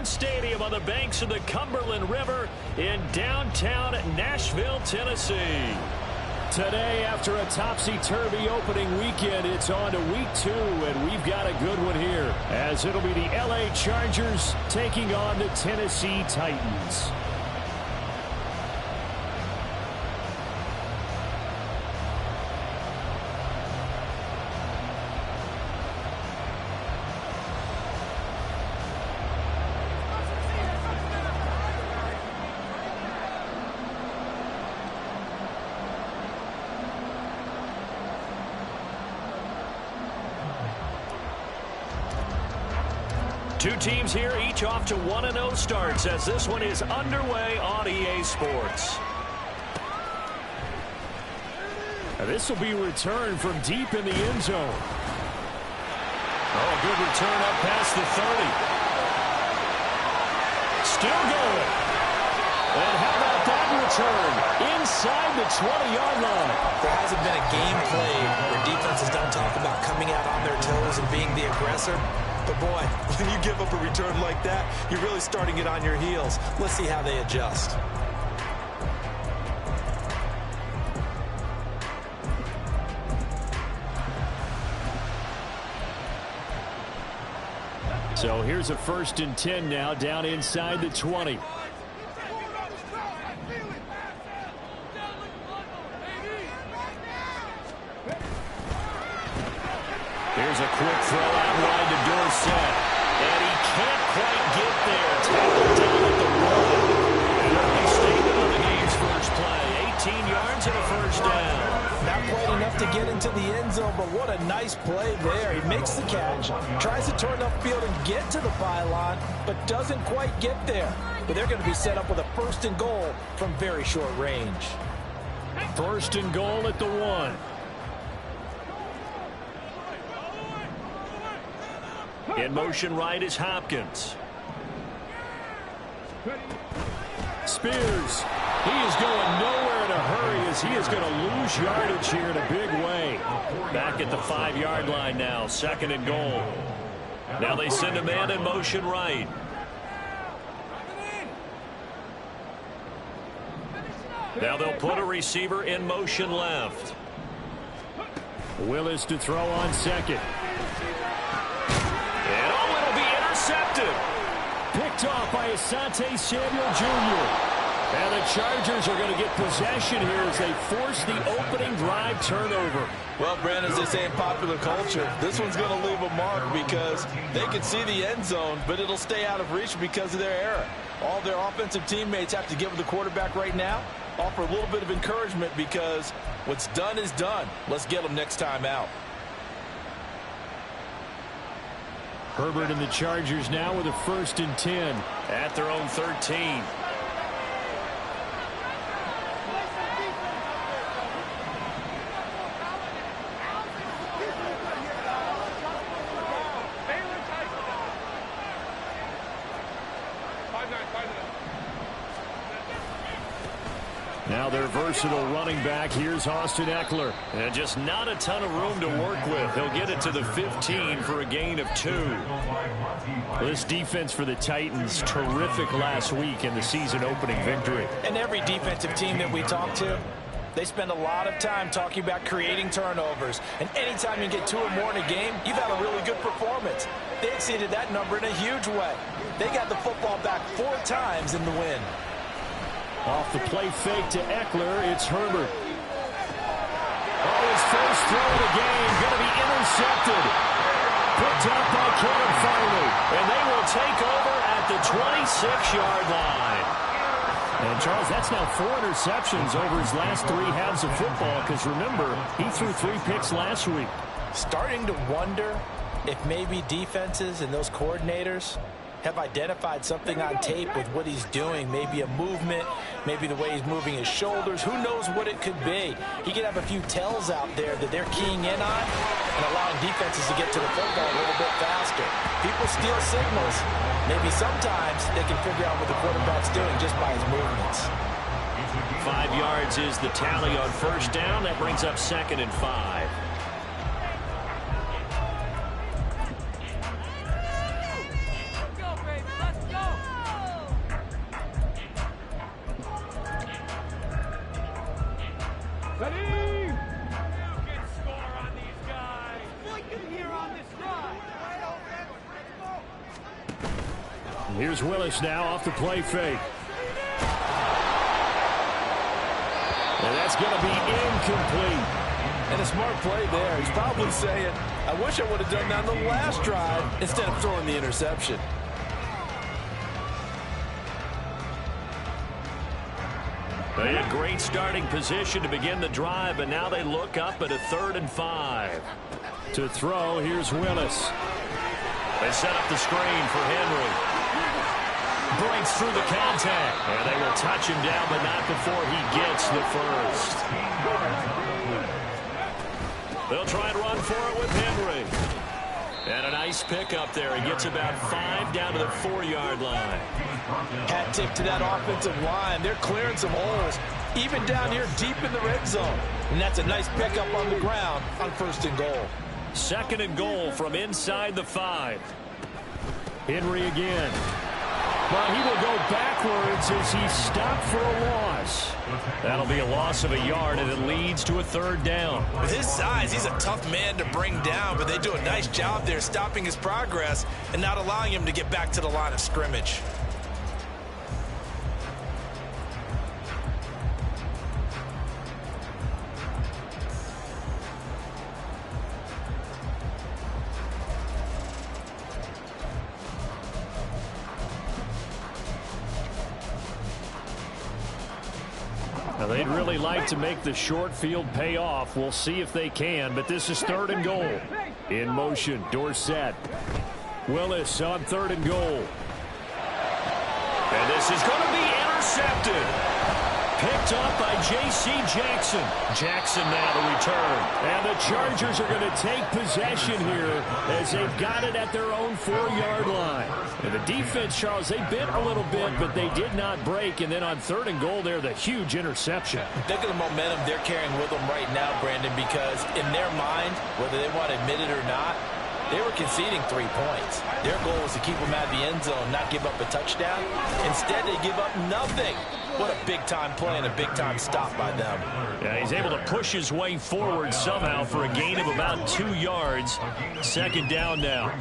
Brown Stadium on the banks of the Cumberland River in downtown Nashville, Tennessee. Today, after a topsy-turvy opening weekend, it's on to week 2, and we've got a good one here, as it'll be the LA Chargers taking on the Tennessee Titans. Two teams here, each off to 1-0 starts as this one is underway on EA Sports. Now this will be returned from deep in the end zone. Oh, good return up past the 30. Still going. And how about that return? Inside the 20-yard line. There hasn't been a game played where defenses don't talk about coming out on their toes and being the aggressor. But boy, when you give up a return like that, you're really starting it on your heels. Let's see how they adjust. So here's a 1st and 10 now, down inside the 20. Here's a quick throw out wide to Dorsett. And he can't quite get there. Tackled down at the 1. And he stayed on the game's first play. 18 yards and a first down. Not quite enough to get into the end zone, but what a nice play there. He makes the catch, tries to turn upfield and get to the pylon, but doesn't quite get there. But they're going to be set up with a 1st and goal from very short range. 1st and goal at the 1. In motion right is Hopkins. Spears. He is going nowhere in a hurry as he is going to lose yardage here in a big way. Back at the 5-yard line now. 2nd and goal. Now they send a man in motion right. Now they'll put a receiver in motion left. Willis to throw on 2nd. Intercepted. Picked off by Asante Samuel Jr. And the Chargers are going to get possession here as they force the opening drive turnover. Well, Brandon, as they say in popular culture, this one's going to leave a mark because they can see the end zone, but it'll stay out of reach because of their error. All their offensive teammates have to give the quarterback right now, offer a little bit of encouragement because what's done is done. Let's get them next time out. Herbert and the Chargers now with a 1st and 10 at their own 13. Now their versatile running back. Here's Austin Eckler. And just not a ton of room to work with. He'll get it to the 15 for a gain of 2. This defense for the Titans, terrific last week in the season opening victory. And every defensive team that we talk to, they spend a lot of time talking about creating turnovers. And anytime you get 2 or more in a game, you've had a really good performance. They exceeded that number in a huge way. They got the football back 4 times in the win. Off the play fake to Eckler, it's Herbert. Oh, his first throw of the game, going to be intercepted. Picked up by Caleb Farley. And they will take over at the 26-yard line. And, Charles, that's now 4 interceptions over his last 3 halves of football because, remember, he threw 3 picks last week. Starting to wonder if maybe defenses and those coordinators have identified something on tape with what he's doing. Maybe a movement, maybe the way he's moving his shoulders. Who knows what it could be? He could have a few tells out there that they're keying in on and allowing defenses to get to the football a little bit faster. People steal signals. Maybe sometimes they can figure out what the quarterback's doing just by his movements. 5 yards is the tally on 1st down. That brings up 2nd and 5. Here's Willis now off the play fake. And that's going to be incomplete. And a smart play there. He's probably saying, I wish I would have done that on the last drive instead of throwing the interception. They had great starting position to begin the drive, but now they look up at a 3rd and 5. To throw, here's Willis. They set up the screen for Henry. Breaks through the contact. And they will touch him down, but not before he gets the first. They'll try and run for it with Henry. And a nice pickup there. He gets about 5 down to the 4-yard line. Hat tip to that offensive line. They're clearing some holes, even down here deep in the red zone. And that's a nice pickup on the ground on 1st and goal. 2nd and goal from inside the 5. Henry again. But he will go backwards as he stopped for a loss. That'll be a loss of a yard, and it leads to a 3rd down. With his size, he's a tough man to bring down, but they do a nice job there stopping his progress and not allowing him to get back to the line of scrimmage. Now they'd really like to make the short field pay off. We'll see if they can, but this is 3rd and goal. In motion, Dorsett. Willis on 3rd and goal. And this is going to be intercepted. Picked up by J.C. Jackson. Jackson now to return. And the Chargers are going to take possession here as they've got it at their own 4-yard line. And the defense, Charles, they bit a little bit, but they did not break. And then on 3rd and goal there, the huge interception. Look at the momentum they're carrying with them right now, Brandon, because in their mind, whether they want to admit it or not, they were conceding 3 points. Their goal was to keep them out of the end zone, not give up a touchdown. Instead, they give up nothing. What a big-time play and a big-time stop by them. Yeah, he's able to push his way forward somehow for a gain of about 2 yards. 2nd down now.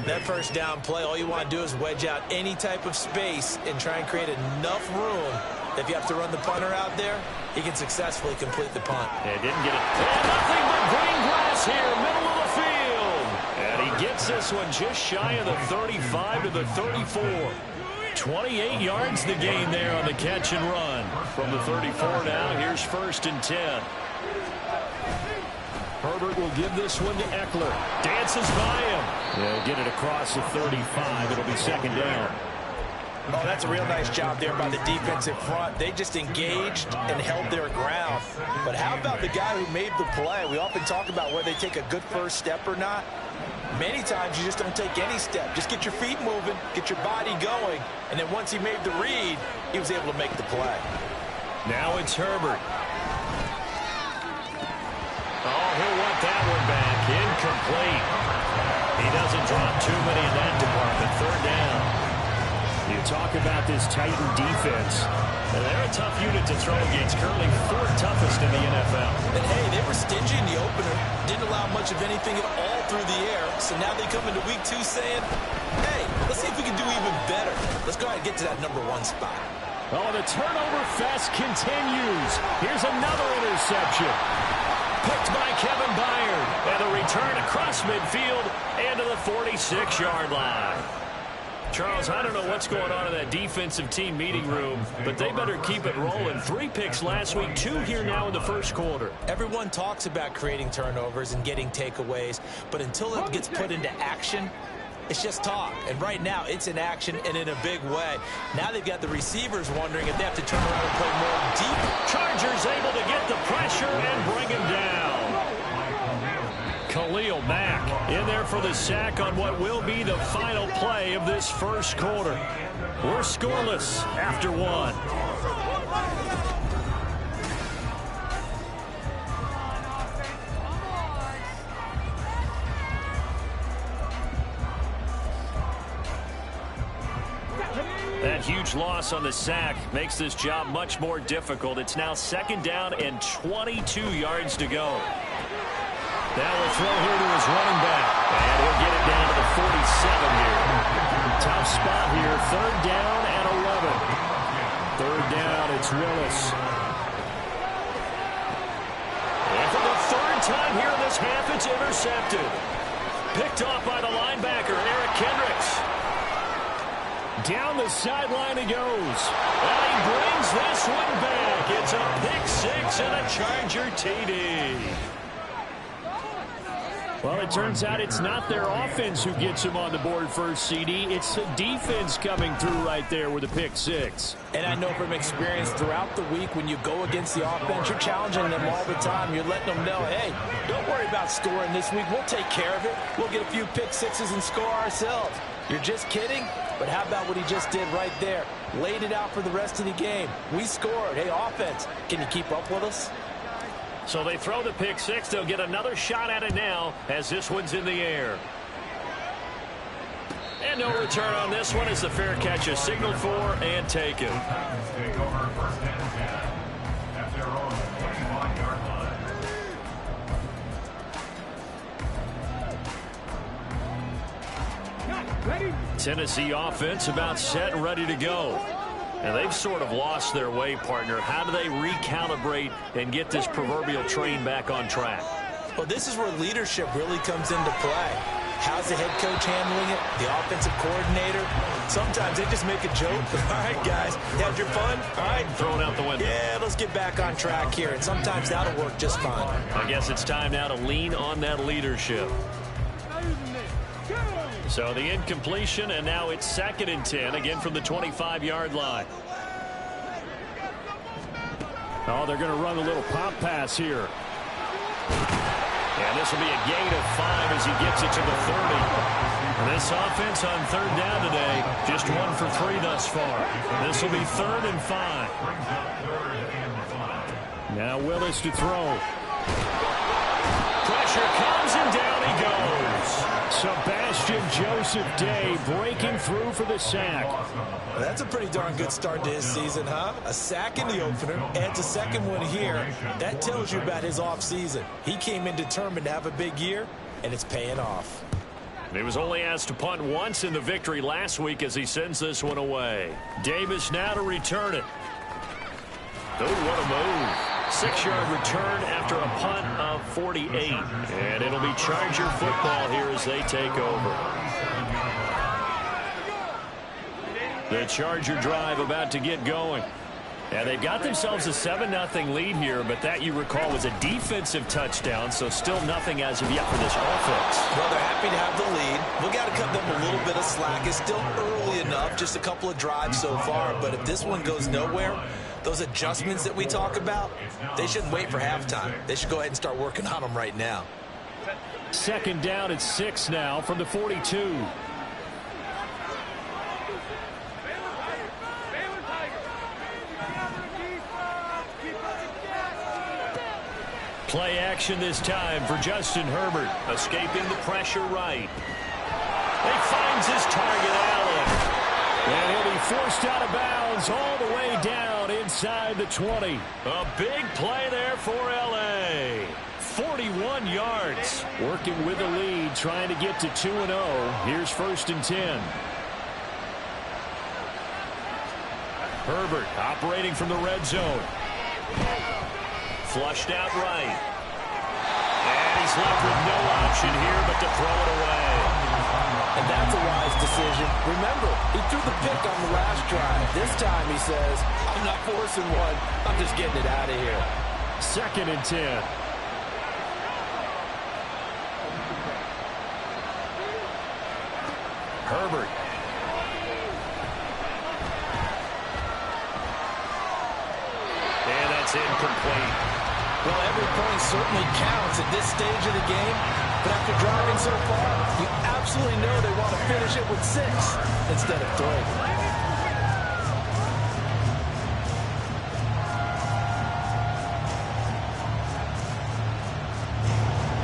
That 1st down play, all you want to do is wedge out any type of space and try and create enough room. If you have to run the punter out there, he can successfully complete the punt. Yeah, didn't get it. And nothing but green grass here, middle of the field. And he gets this one just shy of the 35 to the 34. 28 yards the gain there on the catch and run. From the 34 now, here's 1st and 10. Herbert will give this one to Eckler. Dances by him. They'll get it across the 35. It'll be 2nd down. Oh, that's a real nice job there by the defensive front. They just engaged and held their ground. But how about the guy who made the play? We often talk about whether they take a good first step or not. Many times you just don't take any step. Just get your feet moving, get your body going, and then once he made the read, he was able to make the play. Now it's Herbert. Oh, he'll want that one back. Incomplete. He doesn't drop too many in that department. 3rd down. You talk about this Titan defense. They're a tough unit to throw against. Currently 4th toughest in the NFL. And hey, they were stingy in the opener. Didn't allow much of anything at all through the air. So now they come into week 2 saying, hey, let's see if we can do even better. Let's go ahead and get to that #1 spot. Oh, the turnover fest continues. Here's another interception. Picked by Kevin Byard. And a return across midfield and to the 46-yard line. Charles, I don't know what's going on in that defensive team meeting room, but they better keep it rolling. 3 picks last week, 2 here now in the 1st quarter. Everyone talks about creating turnovers and getting takeaways, but until it gets put into action, it's just talk. And right now, it's in action and in a big way. Now they've got the receivers wondering if they have to turn around and play more deep. Chargers able to get the pressure and bring him down. Khalil Mack in there for the sack on what will be the final play of this 1st quarter. We're scoreless after 1. That huge loss on the sack makes this job much more difficult. It's now 2nd down and 22 yards to go. Now we'll throw here to his running back. And he'll get it down to the 47 here. Tough spot here. 3rd down and 11. 3rd down, it's Willis. And for the 3rd time here in this half, it's intercepted. Picked off by the linebacker, Eric Kendricks. Down the sideline he goes. And he brings this one back. It's a pick 6 and a Charger TD. Well, it turns out it's not their offense who gets him on the board first, CD. It's the defense coming through right there with a pick 6. And I know from experience throughout the week when you go against the offense, you're challenging them all the time. You're letting them know, hey, don't worry about scoring this week. We'll take care of it. We'll get a few pick 6s and score ourselves. You're just kidding? But how about what he just did right there? Laid it out for the rest of the game. We scored. Hey, offense, can you keep up with us? So they throw the pick 6. They'll get another shot at it now as this one's in the air. And no return on this one as the fair catch is signaled for and taken. Tennessee offense about set and ready to go. And they've sort of lost their way, partner. How do they recalibrate and get this proverbial train back on track? Well, this is where leadership really comes into play. How's the head coach handling it? The offensive coordinator? Sometimes they just make a joke. All right, guys, you had your fun? All right. Throw it out the window. Yeah, let's get back on track here. And sometimes that'll work just fine. I guess it's time now to lean on that leadership. So the incompletion, and now it's 2nd and 10, again from the 25-yard line. Oh, they're going to run a little pop pass here. And this will be a gain of 5 as he gets it to the 30. And this offense on 3rd down today, just 1 for 3 thus far. This will be 3rd and 5. Now Willis to throw. Pressure comes and down he goes. Sebastian Joseph Day breaking through for the sack. Well, that's a pretty darn good start to his season, huh? A sack in the opener, adds a 2nd one here. That tells you about his offseason. He came in determined to have a big year, and it's paying off. He was only asked to punt once in the victory last week as he sends this one away. Davis now to return it. Oh, what a move. 6-yard return after a punt of 48. And it'll be Charger football here as they take over. The Charger drive about to get going. And they've got themselves a 7-0 lead here, but that, you recall, was a defensive touchdown, so still nothing as of yet for this offense. Well, they're happy to have the lead. We've got to cut them a little bit of slack. It's still early enough, just a couple of drives so far, but if this one goes nowhere, those adjustments that we talk about, they shouldn't wait for halftime. They should go ahead and start working on them right now. 2nd down at 6 now from the 42. Play action this time for Justin Herbert, escaping the pressure right. He finds his target, Allen. And he'll be forced out of bounds all the way down inside the 20. A big play there for L.A. 41 yards. Working with the lead, trying to get to 2-0. Here's 1st and 10. Herbert operating from the red zone. Flushed out right. And he's left with no option here but to throw it away. And that's a wise decision. Remember, he threw the pick on the last drive. This time he says, I'm not forcing one. I'm just getting it out of here. 2nd and 10. Herbert. And that's incomplete. Well, every point certainly counts at this stage of the game. But after driving so far, you absolutely know they want to finish it with 6 instead of 3.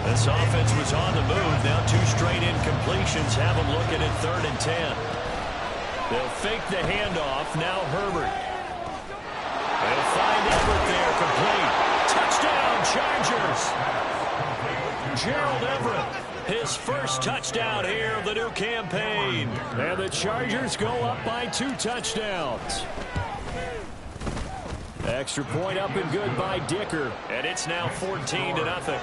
This offense was on the move. Now 2 straight incompletions have them looking at 3rd and 10. They'll fake the handoff. Now Herbert. They'll find Everett there, complete. Touchdown, Chargers. Gerald Everett, his first touchdown here of the new campaign. And the Chargers go up by 2 touchdowns. Extra point up and good by Dicker. And it's now 14-0.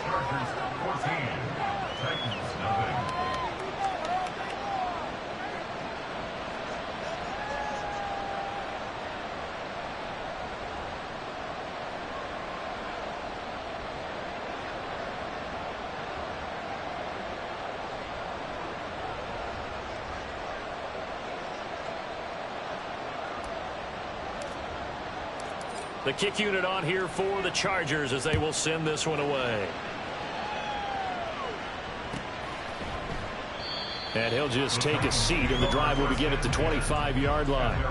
The kick unit on here for the Chargers as they will send this one away. And he'll just take a seat, and the drive will begin at the 25-yard line.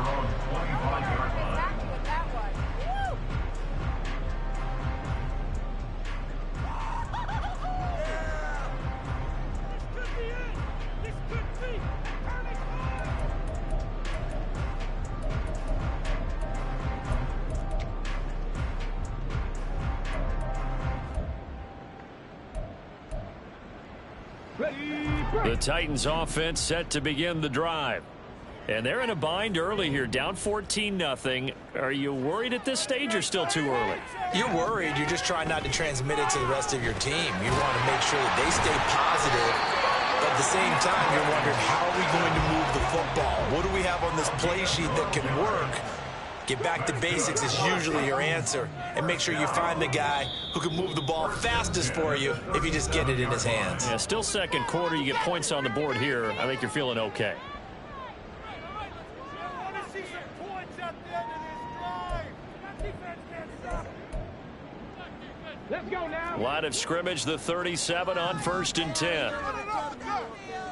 The Titans offense set to begin the drive. And they're in a bind early here, down 14-0. Are you worried at this stage or still too early? You're worried. You're just trying not to transmit it to the rest of your team. You want to make sure that they stay positive. But at the same time, you're wondering, how are we going to move the football? What do we have on this play sheet that can work? Get back to basics is usually your answer. And make sure you find the guy who can move the ball fastest for you if you just get it in his hands. Yeah, still second quarter. You get points on the board here. I think you're feeling okay. Let's go now. Line of scrimmage, the 37 on 1st and 10.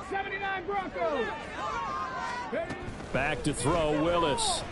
79 Broncos. Back to throw, Willis.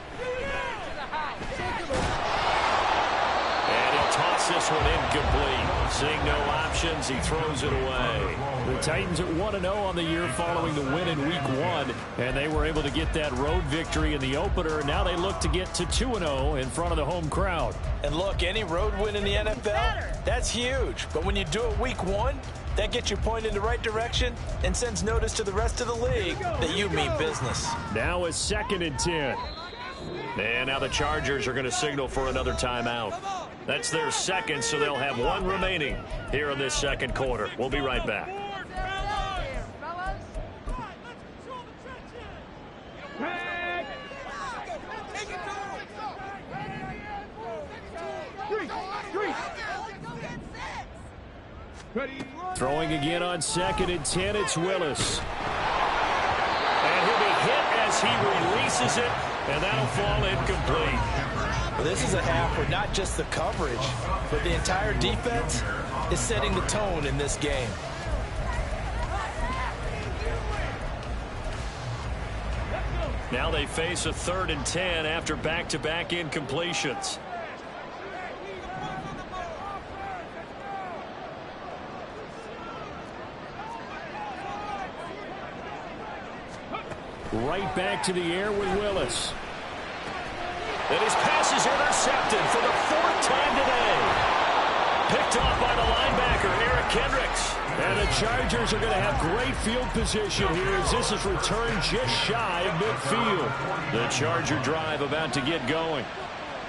And he'll toss this one incomplete. Seeing no options, he throws it away. The Titans are 1-0 on the year following the win in Week 1. And they were able to get that road victory in the opener. Now they look to get to 2-0 in front of the home crowd. And look, any road win in the NFL, that's huge. But when you do it Week 1, that gets you pointed in the right direction and sends notice to the rest of the league that you mean business. Now it's 2nd and 10. And now the Chargers are going to signal for another timeout. That's their second, so they'll have one remaining here in this second quarter. We'll be right back. Throwing again on 2nd and 10, it's Willis. And he'll be hit as he releases it, and that'll fall incomplete. Well, this is a half where not just the coverage, but the entire defense is setting the tone in this game. Now they face a 3rd and 10 after back-to-back incompletions. Right back to the air with Willis. And his pass is intercepted for the 4th time today. Picked off by the linebacker, Eric Kendricks. And the Chargers are going to have great field position here as this is returned just shy of midfield. The Charger drive about to get going.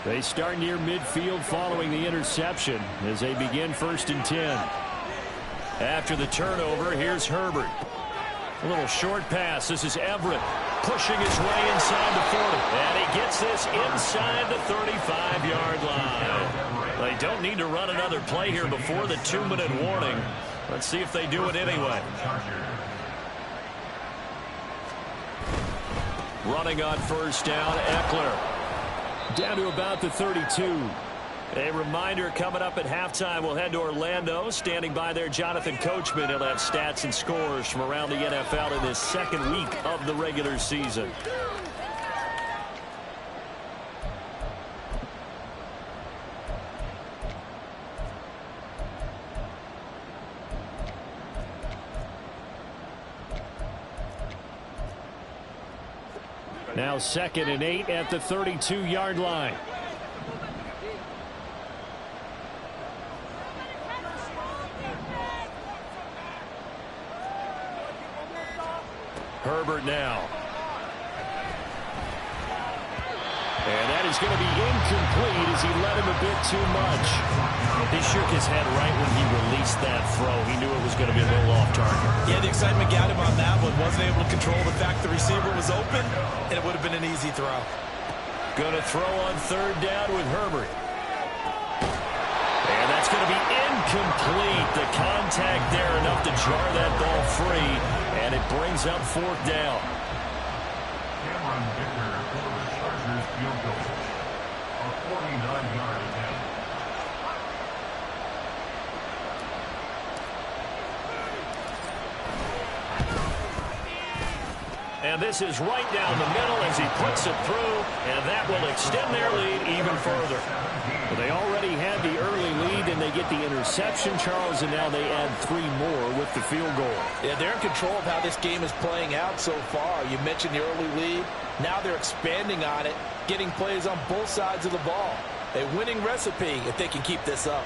They start near midfield following the interception as they begin 1st and 10. After the turnover, here's Herbert. A little short pass. This is Everett pushing his way inside the 40. And he gets this inside the 35-yard line. They don't need to run another play here before the 2-minute warning. Let's see if they do it anyway. Running on 1st down, Eckler. Down to about the 32. A reminder coming up at halftime, we'll head to Orlando. Standing by there, Jonathan Coachman. He'll have stats and scores from around the NFL in this second week of the regular season. Now 2nd and 8 at the 32-yard line. Herbert now. And that is going to be incomplete as he led him a bit too much. He shook his head right when he released that throw. He knew it was going to be a little off target. Yeah, the excitement got him on that one. Wasn't able to control the fact the receiver was open, and it would have been an easy throw. Going to throw on 3rd down with Herbert. And that's going to be incomplete. The contact there enough to jar that ball free, and it brings up 4th down. Field goal, a 49-yard attempt. And this is right down the middle as he puts it through, and that will extend their lead even further. Well, they already had the early lead, and they get the interception, Charles, and now they add 3 more with the field goal. Yeah, they're in control of how this game is playing out so far. You mentioned the early lead. Now they're expanding on it, getting plays on both sides of the ball. A winning recipe if they can keep this up.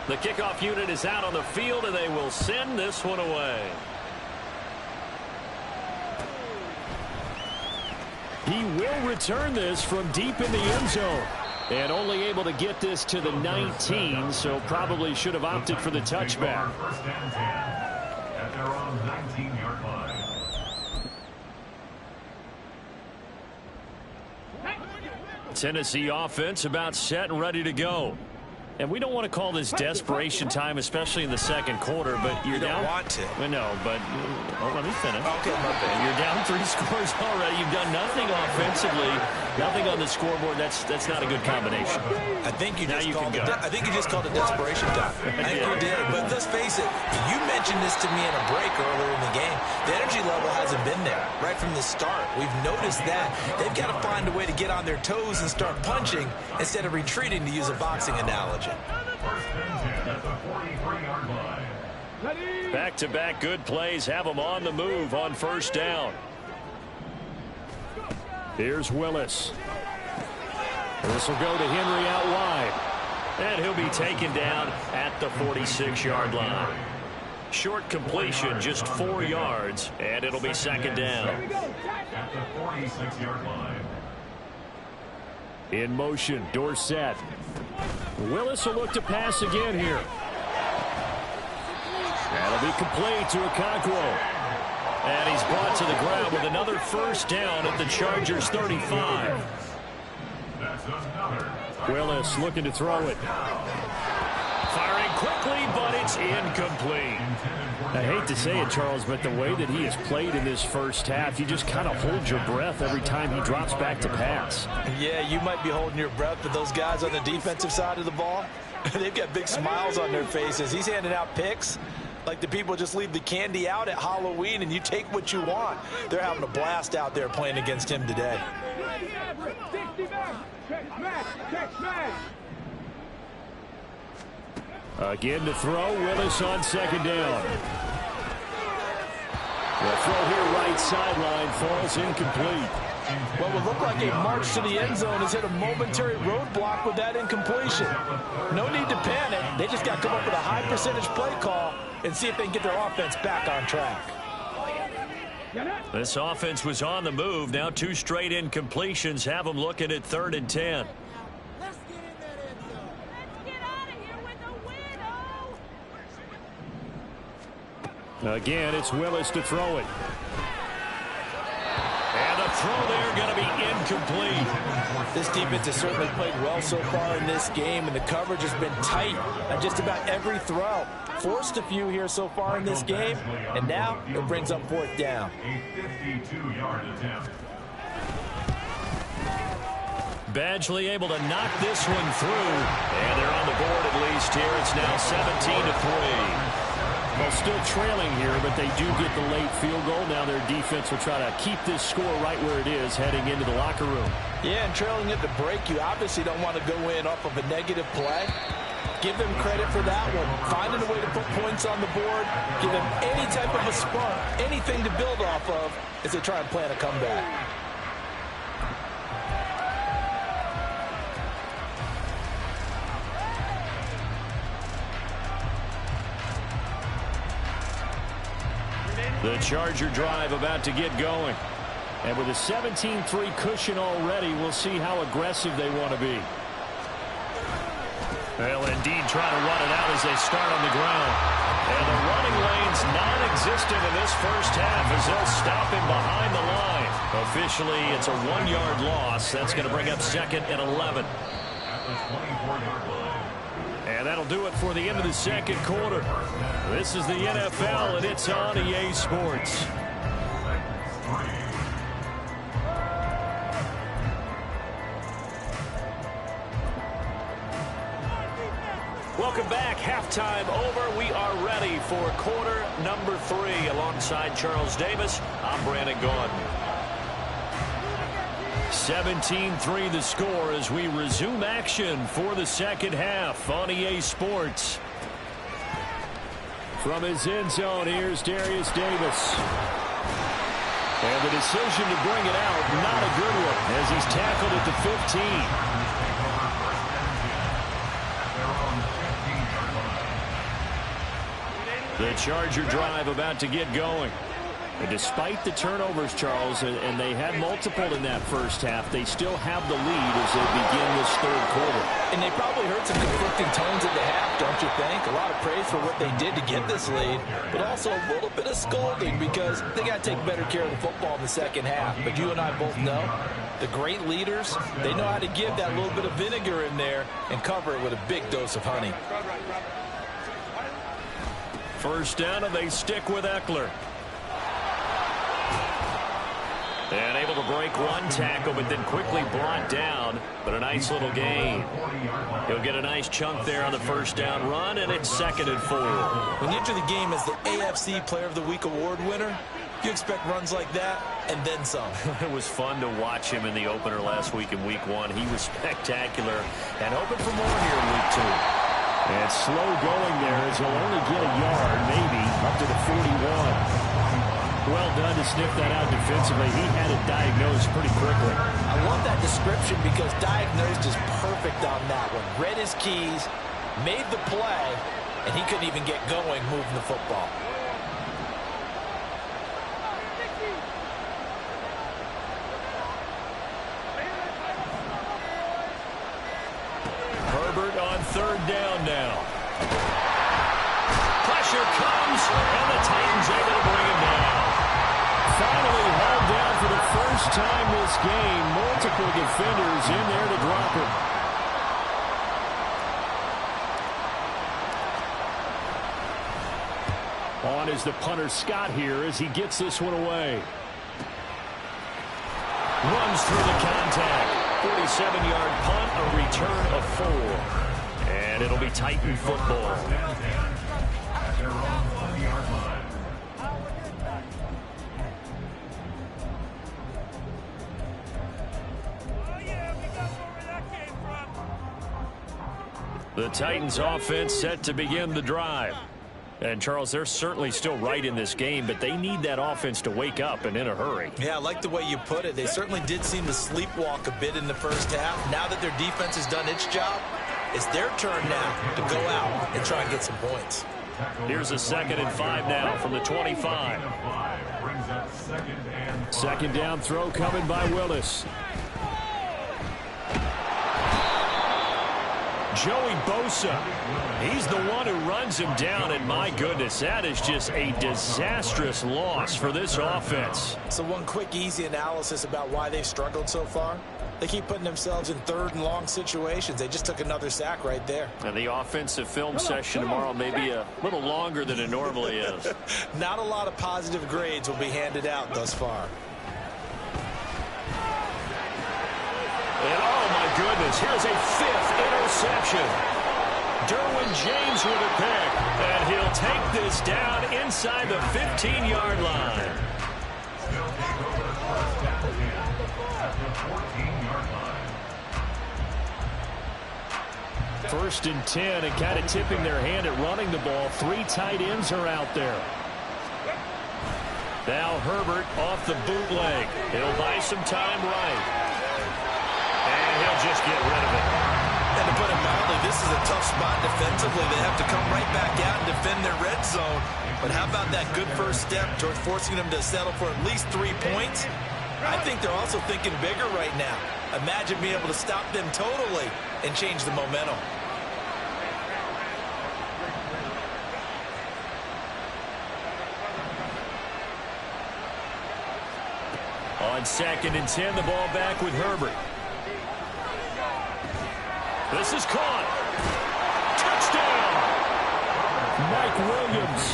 The kickoff unit is out on the field, and they will send this one away. He will return this from deep in the end zone. And only able to get this to the 19, so probably should have opted for the touchback. First and 10 at their own 19-yard line. Tennessee offense about set and ready to go. And we don't want to call this desperation time, especially in the 2nd quarter, but you're down. You don't want to. No, but let me finish. Okay, my bad. You're down 3 scores already. You've done nothing offensively, nothing on the scoreboard. That's not a good combination. I think you just called it desperation time. I think you did. But let's face it, you mentioned this to me in a break earlier in the game. The energy level hasn't been there right from the start. We've noticed that. They've got to find a way to get on their toes and start punching instead of retreating, to use a boxing analogy. First and 10 at the 43-yard line. Back-to-back good plays have them on the move on 1st down. Here's Willis. This will go to Henry out wide. And he'll be taken down at the 46-yard line. Short completion, just 4 yards, and it'll be 2nd down. At the 46-yard line. In motion, Dorsett. Willis will look to pass again here. That'll be complete to Okonkwo. And he's brought to the ground with another 1st down at the Chargers' 35. That's another. Willis looking to throw it. Firing quickly, but it's incomplete. I hate to say it, Charles, but the way that he has played in this 1st half, you just kind of hold your breath every time he drops back to pass. Yeah, you might be holding your breath, but those guys on the defensive side of the ball, they've got big smiles on their faces. He's handing out picks like the people just leave the candy out at Halloween and you take what you want. They're having a blast out there playing against him today. Again to throw, Willis on 2nd down. The throw here right sideline falls incomplete. What would look like a march to the end zone has hit a momentary roadblock with that incompletion. No need to panic. They just got to come up with a high percentage play call and see if they can get their offense back on track. This offense was on the move. Now 2 straight incompletions have them looking at 3rd and 10. Let's get in that end zone. Let's get out of here with a win. Again, it's Willis to throw it. And the throw there going to be incomplete. This defense has certainly played well so far in this game, and the coverage has been tight on just about every throw. Forced a few here so far in this game, and now it brings up 4th down. A 52-yard attempt. Badgley able to knock this one through. And they're on the board at least here. It's now 17-3. Well, still trailing here, but they do get the late field goal. Now their defense will try to keep this score right where it is heading into the locker room. Yeah, and trailing at the break, you obviously don't want to go in off of a negative play. Give them credit for that one. Finding a way to put points on the board, give them any type of a spark, anything to build off of as they try and plan a comeback. The Charger drive about to get going. And with a 17-3 cushion already, we'll see how aggressive they want to be. They'll indeed try to run it out as they start on the ground. And the running lane's non-existent in this first half as they'll stop him behind the line. Officially, it's a 1-yard loss. That's going to bring up 2nd and 11. And that'll do it for the end of the second quarter. This is the NFL, and it's on EA Sports. Welcome back. Halftime over. We are ready for quarter number 3. Alongside Charles Davis, I'm Brandon Gaudin. 17-3 the score as we resume action for the second half on EA Sports. From his end zone, here's Darius Davis. And the decision to bring it out, not a good one, as he's tackled at the 15. The Charger drive about to get going. And despite the turnovers, Charles, and they had multiple in that first half, they still have the lead as they begin this third quarter. And they probably heard some conflicting tones at the half, don't you think? A lot of praise for what they did to get this lead, but also a little bit of scolding because they got to take better care of the football in the second half. But you and I both know the great leaders, they know how to give that little bit of vinegar in there and cover it with a big dose of honey. First down, and they stick with Eckler. And able to break one tackle, but then quickly brought down. But a nice little gain. He'll get a nice chunk there on the first down run, and it's 2nd and 4. When you enter the game as the AFC Player of the Week award winner, you expect runs like that and then some. It was fun to watch him in the opener last week in Week 1. He was spectacular and hoping for more here in Week 2. And slow going there as he'll only get a yard, maybe, up to the 41. Well done to sniff that out defensively. He had it diagnosed pretty quickly. I love that description because diagnosed is perfect on that one. Read his keys, made the play, and he couldn't even get going moving the football. Herbert on 3rd down now. Pressure comes, and the Titans able to bring him down. Finally held down for the first time this game. Multiple defenders in there to drop him. On is the punter Scott here as he gets this one away. Runs through the contact. 47-yard punt, a return of 4. And it'll be Titan football. The Titans offense set to begin the drive. And, Charles, they're certainly still right in this game, but they need that offense to wake up and in a hurry. Yeah, I like the way you put it. They certainly did seem to sleepwalk a bit in the first half. Now that their defense has done its job, it's their turn now to go out and try and get some points. Here's a 2nd and 5 now from the 25. Second down throw coming by Willis. Joey Bosa, he's the one who runs him down, and my goodness, that is just a disastrous loss for this offense. So one quick, easy analysis about why they've struggled so far. They keep putting themselves in 3rd and long situations. They just took another sack right there. And the offensive film session tomorrow may be a little longer than it normally is. Not a lot of positive grades will be handed out thus far. And oh my goodness, here's a 5th interception. Derwin James with a pick, and he'll take this down inside the 15-yard line. 1st and 10 and kind of tipping their hand at running the ball. 3 tight ends are out there. Now Herbert off the bootleg. He'll buy some time right. And he'll just get rid of it. And to put it mildly, this is a tough spot defensively. They have to come right back out and defend their red zone. But how about that good first step towards forcing them to settle for at least 3 points? I think they're also thinking bigger right now. Imagine being able to stop them totally and change the momentum. On 2nd and 10, the ball back with Herbert. This is caught. Touchdown! Mike Williams,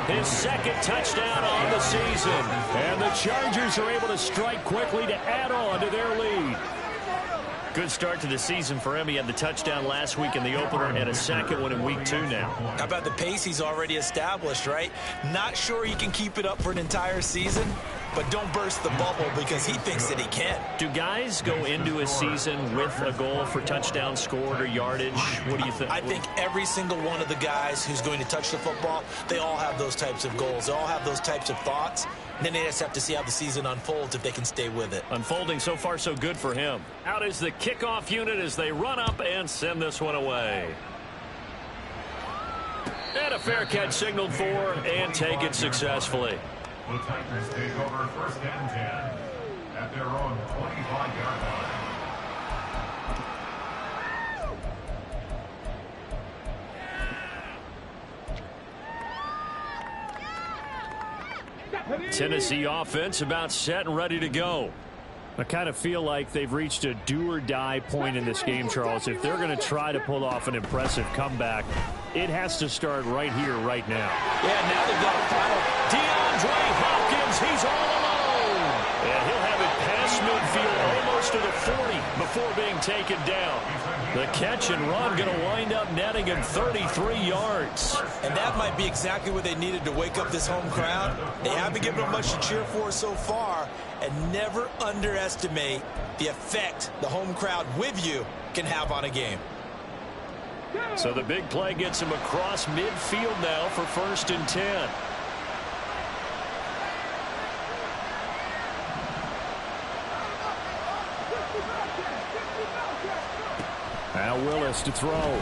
his 2nd touchdown on the season. And the Chargers are able to strike quickly to add on to their lead. Good start to the season for him. He had the touchdown last week in the opener and a 2nd one in week 2 now. How about the pace he's already established, right? Not sure he can keep it up for an entire season, but don't burst the bubble because he thinks that he can. Do guys go into a season with a goal for touchdown scored or yardage? What do you think? I think every single one of the guys who's going to touch the football, they all have those types of goals. They all have those types of thoughts. And then they just have to see how the season unfolds if they can stay with it. Unfolding so far so good for him. Out is the kickoff unit as they run up and send this one away. And a fair catch signaled for and taken successfully. The Titans take over 1st and 10 at their own 25-yard line. Tennessee offense about set and ready to go. I kind of feel like they've reached a do-or-die point in this game, Charles. If they're going to try to pull off an impressive comeback, it has to start right here, right now. Yeah, now they've got a final. DeAndre Hopkins, he's all alone. And he'll have it past midfield, almost to the 40 before being taken down. The catch and run going to wind up netting him 33 yards. And that might be exactly what they needed to wake up this home crowd. They haven't given them much to cheer for so far. And never underestimate the effect the home crowd with you can have on a game. So the big play gets him across midfield now for 1st and 10. Now Willis to throw.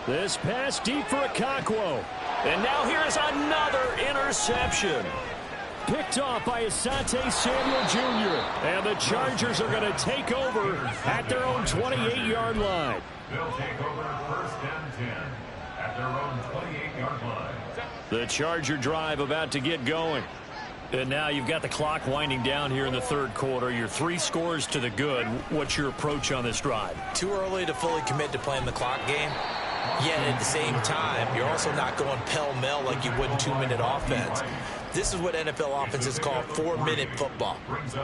This pass deep for Okonkwo. And now here is another interception. Picked off by Asante Samuel Jr. And the Chargers are going to take over at their own 28-yard line. They'll take over 1st and 10 at their own 28-yard line. The Charger drive about to get going. And now you've got the clock winding down here in the 3rd quarter. You're 3 scores to the good. What's your approach on this drive? Too early to fully commit to playing the clock game. Yet at the same time, you're also not going pell-mell like you would in 2-minute offense. This is what NFL offenses call 4-minute football.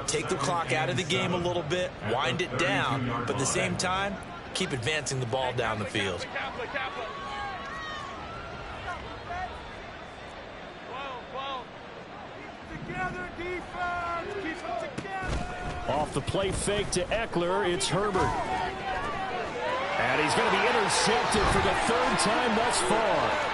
Take the clock out of the game a little bit, wind it down, but at the same time, keep advancing the ball down the field. Off the play fake to Eckler, it's Herbert. And he's going to be intercepted for the 3rd time thus far.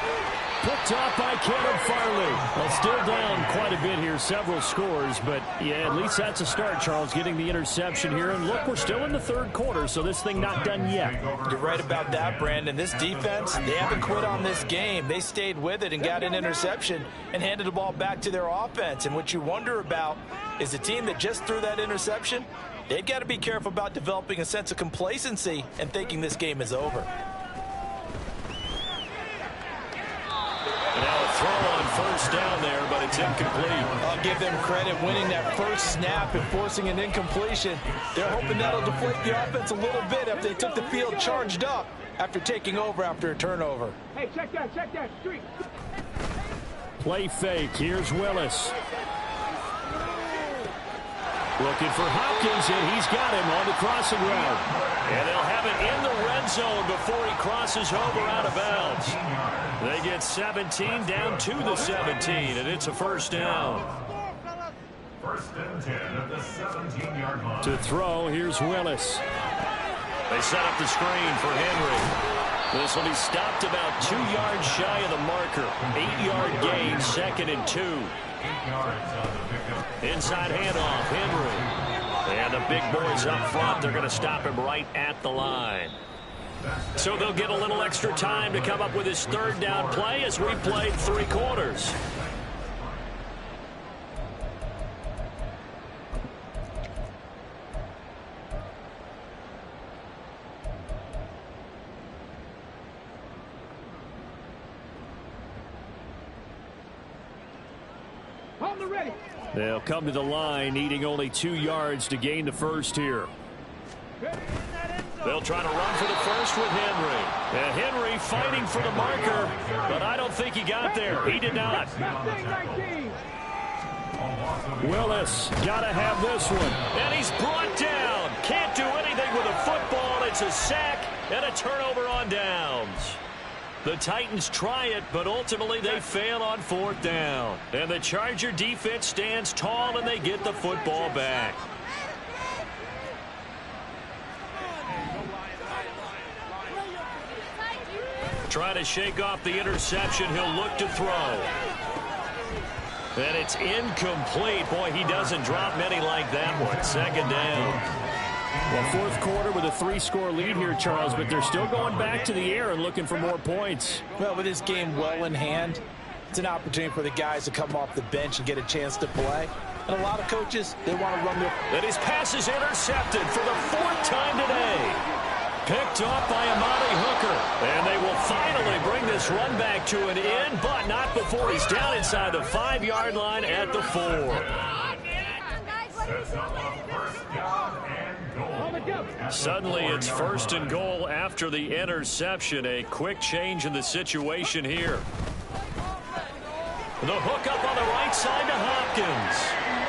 Picked off by Caleb Farley. Well, still down quite a bit here, several scores, but yeah, at least that's a start, Charles, getting the interception here. And look, we're still in the 3rd quarter, so this thing not done yet. You're right about that, Brandon. This defense, they haven't quit on this game. They stayed with it and got an interception and handed the ball back to their offense. And what you wonder about is the team that just threw that interception, they've got to be careful about developing a sense of complacency and thinking this game is over. Now a throw on 1st down there, but it's incomplete. I'll give them credit winning that first snap and forcing an incompletion. They're hoping that'll deflate the offense a little bit if they took the field charged up after taking over after a turnover. Hey, check that street. Play fake. Here's Willis. Looking for Hopkins, and he's got him on the crossing route. And they'll have it in the red zone before he crosses over out of bounds. They get 17 down to the 17, and it's a 1st down. 1st and 10 at the 17-yard line. To throw, here's Willis. They set up the screen for Henry. This will be stopped about 2 yards shy of the marker. 8-yard gain, 2nd and 2. 8 yards on the pickup. Inside handoff, Henry. And the big boys up front, they're going to stop him right at the line. So they'll get a little extra time to come up with his 3rd down play as we played 3 quarters. They'll come to the line, needing only 2 yards to gain the first here. They'll try to run for the first with Henry. And Henry fighting for the marker, but I don't think he got there. He did not. Willis got to have this one. And he's brought down. Can't do anything with a football. It's a sack and a turnover on downs. The Titans try it, but ultimately they fail on 4th down. And the Charger defense stands tall, and they get the football back. Trying to shake off the interception. He'll look to throw. And it's incomplete. Boy, he doesn't drop many like that one. 2nd down. Well, 4th quarter with a 3-score lead here, Charles, but they're still going back to the air and looking for more points. Well, with this game well in hand, it's an opportunity for the guys to come off the bench and get a chance to play. And a lot of coaches, they want to run their... And his pass is intercepted for the 4th time today. Picked up by Amani Hooker. And they will finally bring this run back to an end, but not before he's down inside the 5-yard line at the 4. Sets up a 1st down and goal. Suddenly it's 1st and goal after the interception. A quick change in the situation here. The hook up on the right side to Hopkins.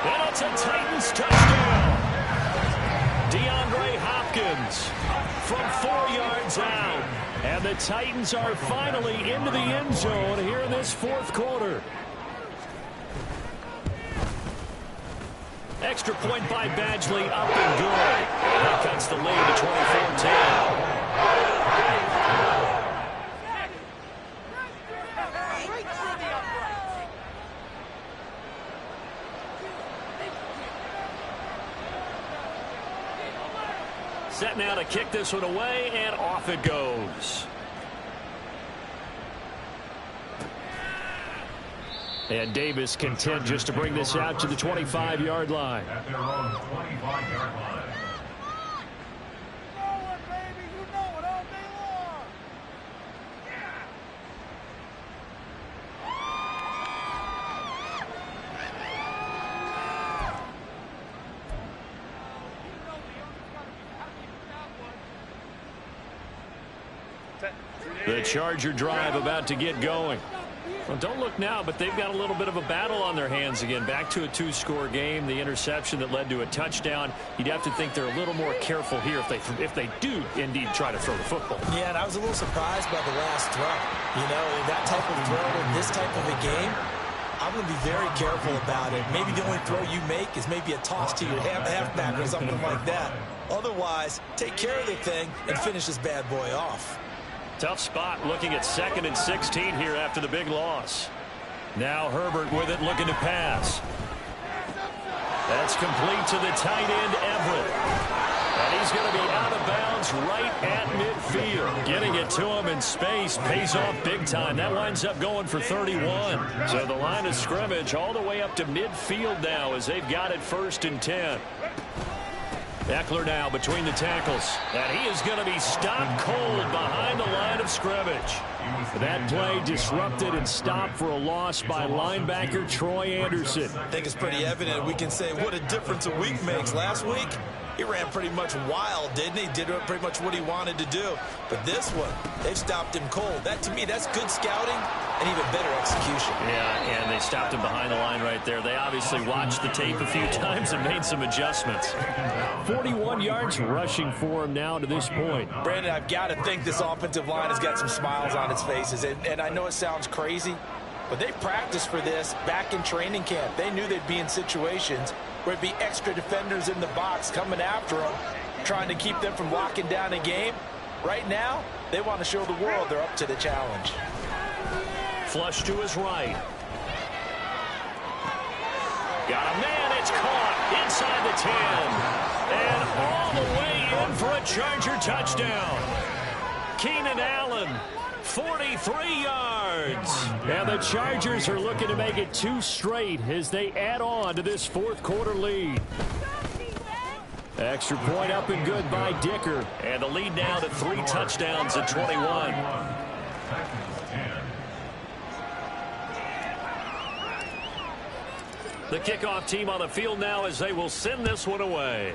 And it's a Titans touchdown. DeAndre Hopkins from 4 yards out. And the Titans are finally into the end zone here in this 4th quarter. Extra point by Badgley, up and good. That cuts the lead to 24-10. Set now to kick this one away, and off it goes. And Davis content just to bring this out to the 25-yard line. At their own 25-yard line. The Charger drive about to get going. Well, don't look now, but they've got a little bit of a battle on their hands again. Back to a 2-score game. The interception that led to a touchdown. You'd have to think they're a little more careful here if they do indeed try to throw the football. Yeah, and I was a little surprised by the last throw. You know, that type of throw in this type of a game, I'm going to be very careful about it. Maybe the only throw you make is maybe a toss to your halfback or something like that. Otherwise, take care of the thing and finish this bad boy off. Tough spot looking at 2nd and 16 here after the big loss. Now Herbert with it, looking to pass. That's complete to the tight end, Everett. And he's going to be out of bounds right at midfield. Getting it to him in space pays off big time. That winds up going for 31. So the line of scrimmage all the way up to midfield now as they've got it 1st and 10. Eckler now between the tackles. And he is going to be stopped cold behind the line of scrimmage. That play disrupted and stopped for a loss by linebacker Troy Anderson. I think it's pretty evident. We can say what a difference a week makes. Last week, he ran pretty much wild, didn't he? Did pretty much what he wanted to do. But this one, they've stopped him cold. That, to me, that's good scouting and even better execution. Yeah, and they stopped him behind the line right there. They obviously watched the tape a few times and made some adjustments. 41 yards rushing for him now to this point. Brandon, I've got to think this offensive line has got some smiles on its faces. And I know it sounds crazy, but they practiced for this back in training camp. They knew they'd be in situations where it'd be extra defenders in the box coming after them, trying to keep them from locking down a game. Right now, They want to show the world they're up to the challenge. Flush to his right. Got a man. It's caught inside the 10. And all the way in for a Charger touchdown. Keenan Allen, 43 yards. And the Chargers are looking to make it 2 straight as they add on to this fourth quarter lead. Extra point up and good by Dicker. And the lead now to 3 touchdowns at 21. The kickoff team on the field now as they will send this one away.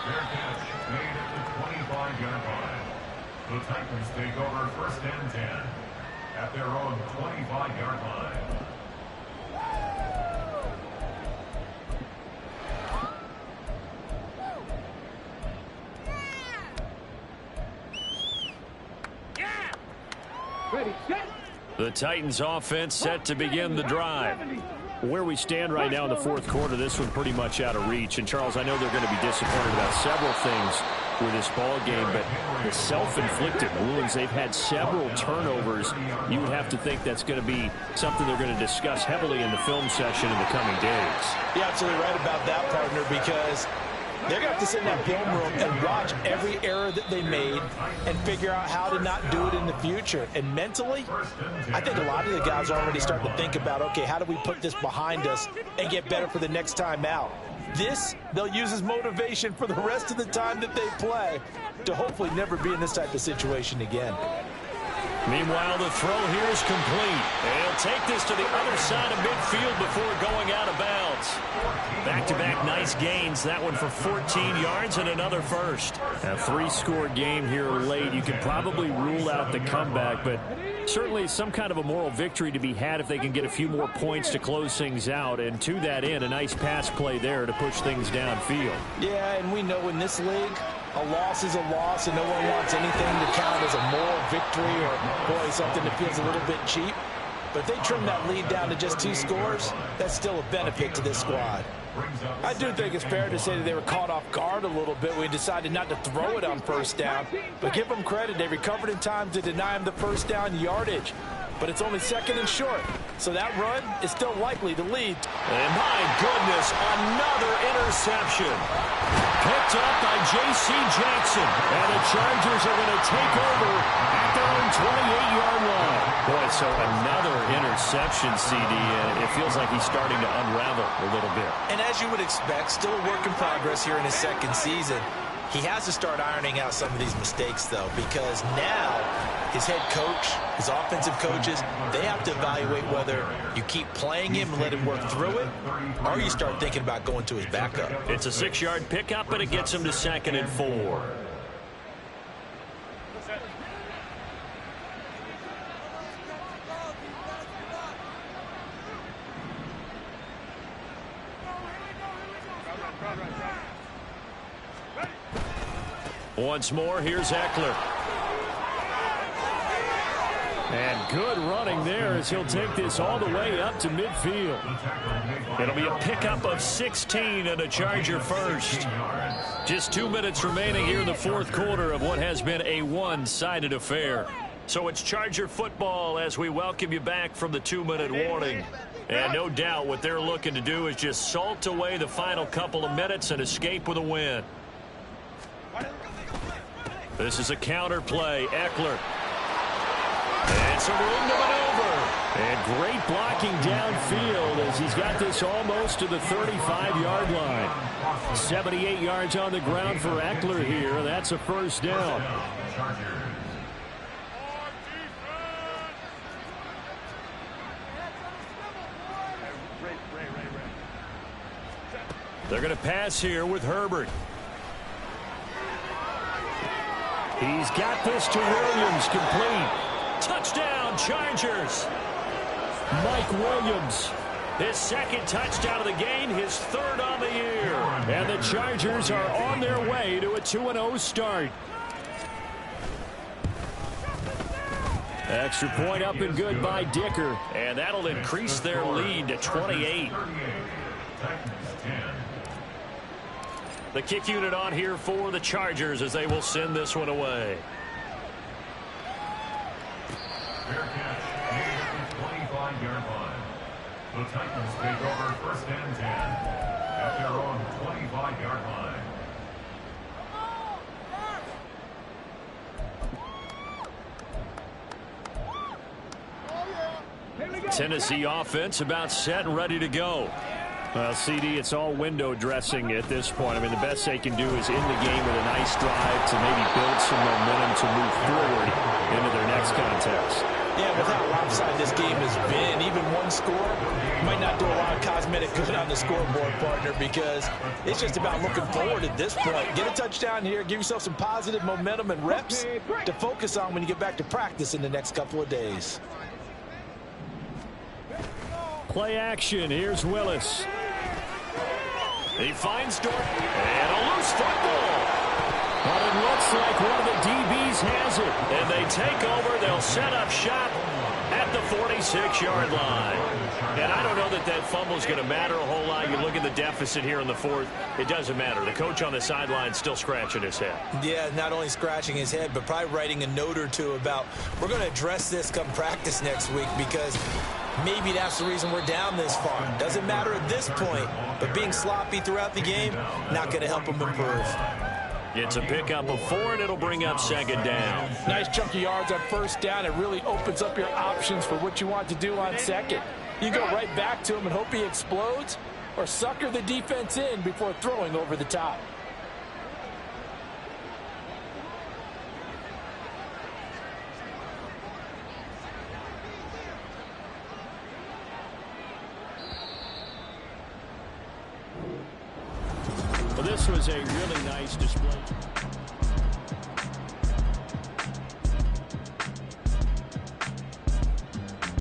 Fair catch made at the 25-yard line. The Titans take over 1st and 10 at their own 25-yard line. The Titans offense set to begin the drive. Where we stand right now in the fourth quarter, this one pretty much out of reach. And, Charles, I know they're going to be disappointed about several things with this ball game, but the self-inflicted wounds, they've had several turnovers. You would have to think that's going to be something they're going to discuss heavily in the film session in the coming days. You're absolutely right about that, partner, because they're going to have to sit in that film room and watch every error that they made and figure out how to not do it in the future. And mentally, I think a lot of the guys are already starting to think about, okay, how do we put this behind us and get better for the next time out? This, they'll use as motivation for the rest of the time that they play to hopefully never be in this type of situation again. Meanwhile, the throw here is complete. And he'll take this to the other side of midfield before going out of bounds. Back-to-back nice gains. That one for 14 yards and another first. A 3-score game here late. You could probably rule out the comeback, but certainly some kind of a moral victory to be had if they can get a few more points to close things out. And to that end, a nice pass play there to push things downfield. Yeah, and we know in this league, a loss is a loss, and no one wants anything to count as a moral victory or, boy, something that feels a little bit cheap. But if they trim that lead down to just 2 scores, that's still a benefit to this squad. I do think it's fair to say that they were caught off guard a little bit when we decided not to throw it on first down. But give them credit. They recovered in time to deny them the first down yardage. But it's only 2nd and short. So that run is still likely to lead. And my goodness, another interception. Picked up by J.C. Jackson. And the Chargers are going to take over at their own 28-yard line. Boy, so another interception, CD. It feels like he's starting to unravel a little bit. And as you would expect, still a work in progress here in his 2nd season. He has to start ironing out some of these mistakes, though, because now his head coach, his offensive coaches, they have to evaluate whether you keep playing him and let him work through it, or you start thinking about going to his backup. It's a 6-yard pickup, but it gets him to 2nd and 4. Once more, here's Eckler. And good running there as he'll take this all the way up to midfield. It'll be a pickup of 16 and a Charger first. Just 2 minutes remaining here in the fourth quarter of what has been a one-sided affair. So it's Charger football as we welcome you back from the 2-minute warning. And no doubt what they're looking to do is just salt away the final couple of minutes and escape with a win. This is a counter play. Eckler. And some room to maneuver. And great blocking downfield as he's got this almost to the 35-yard line. 78 yards on the ground for Eckler here. That's a first down. They're going to pass here with Herbert. He's got this to Williams, complete. Touchdown, Chargers. Mike Williams, his 2nd touchdown of the game, his 3rd on the year. And the Chargers are on their way to a 2-0 start. Extra point up and good by Dicker. And that'll increase their lead to 28. The kick unit on here for the Chargers as they will send this one away. Fair catch made at the 25-yard line. The Titans take over first and 10 at their own 25-yard line. Tennessee offense about set and ready to go. Well, CD, it's all window dressing at this point. I mean, the best they can do is end the game with a nice drive to maybe build some momentum to move forward into their next contest. Yeah, with how lopsided this game has been, even one score might not do a lot of cosmetic good on the scoreboard, partner, because it's just about looking forward at this point. Get a touchdown here, give yourself some positive momentum and reps to focus on when you get back to practice in the next couple of days. Play action. Here's Willis. He finds Dort. And a loose football. But it looks like one of the DBs has it. And they take over. They'll set up shop at the 46-yard line. And I don't know that that fumble is going to matter a whole lot. You look at the deficit here in the fourth. It doesn't matter. The coach on the sideline still scratching his head. Yeah, not only scratching his head, but probably writing a note or two about we're going to address this come practice next week because maybe that's the reason we're down this far. Doesn't matter at this point, but being sloppy throughout the game, not going to help them improve. It's a pickup of 4, and it'll bring up second down. Nice chunk of yards on first down. It really opens up your options for what you want to do on second. You go right back to him and hope he explodes, or sucker the defense in before throwing over the top. Well, this was a really nice display.